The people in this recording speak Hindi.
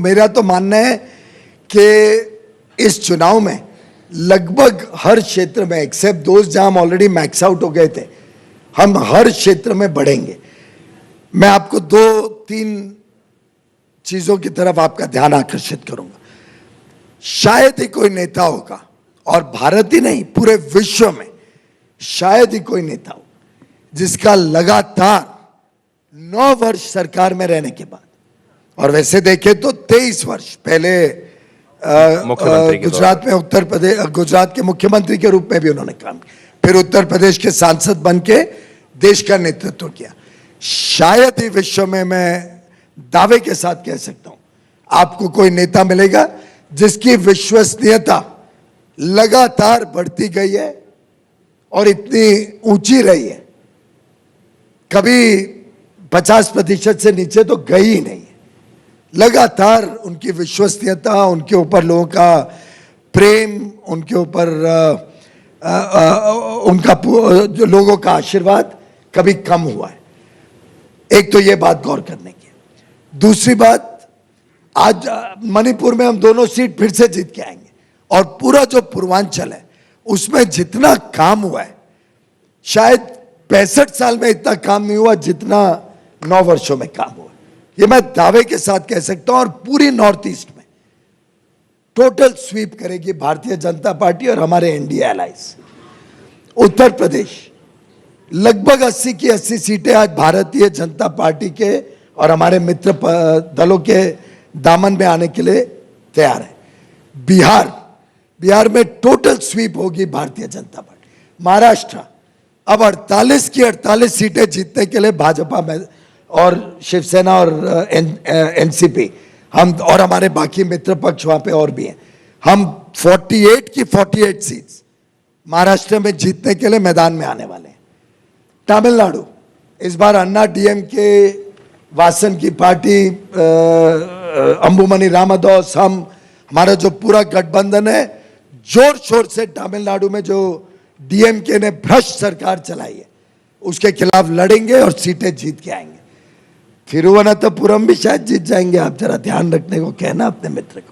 मेरा तो मानना है कि इस चुनाव में लगभग हर क्षेत्र में एक्सेप्ट दोस्त जहां हम ऑलरेडी मैक्स आउट हो गए थे, हम हर क्षेत्र में बढ़ेंगे। मैं आपको दो तीन चीजों की तरफ आपका ध्यान आकर्षित करूंगा। शायद ही कोई नेता होगा, और भारत ही नहीं पूरे विश्व में शायद ही कोई नेता हो जिसका लगातार 9 वर्ष सरकार में रहने के बाद, और वैसे देखें तो 23 वर्ष पहले गुजरात में गुजरात के मुख्यमंत्री के रूप में भी उन्होंने काम किया, फिर उत्तर प्रदेश के सांसद बन के देश का नेतृत्व किया। शायद ही विश्व में मैं दावे के साथ कह सकता हूं आपको कोई नेता मिलेगा जिसकी विश्वसनीयता लगातार बढ़ती गई है और इतनी ऊंची रही है, कभी 50% से नीचे तो गई ही नहीं है। लगातार उनकी विश्वसनीयता, उनके ऊपर लोगों का प्रेम, उनके ऊपर उनका जो लोगों का आशीर्वाद कभी कम हुआ है। एक तो ये बात गौर करने की। दूसरी बात, आज मणिपुर में हम दोनों सीट फिर से जीत के आएंगे, और पूरा जो पूर्वांचल है उसमें जितना काम हुआ है, शायद 65 साल में इतना काम नहीं हुआ जितना 9 वर्षों में काम हुआ। ये मैं दावे के साथ कह सकता हूं। और पूरी नॉर्थ ईस्ट में टोटल स्वीप करेगी भारतीय जनता पार्टी और हमारे एनडीए एलाइज। उत्तर प्रदेश लगभग 80 की 80 सीटें आज भारतीय जनता पार्टी के और हमारे मित्र दलों के दामन में आने के लिए तैयार है। बिहार में टोटल स्वीप होगी भारतीय जनता पार्टी। महाराष्ट्र अब 48 की 48 सीटें जीतने के लिए भाजपा में और शिवसेना और एनसीपी हम और हमारे बाकी मित्र पक्ष वहां पे और भी हैं, हम 48 की 48 सीट्स महाराष्ट्र में जीतने के लिए मैदान में आने वाले हैं। तमिलनाडु इस बार अन्ना डीएमके, वासन की पार्टी, अंबुमनी रामदास, हमारा जो पूरा गठबंधन है, जोर शोर से तमिलनाडु में जो डीएमके ने भ्रष्ट सरकार चलाई है उसके खिलाफ लड़ेंगे और सीटें जीत के आएंगे। तिरुवनंतपुरम भी शायद जीत जाएंगे। आप जरा ध्यान रखने को कहना अपने मित्र को।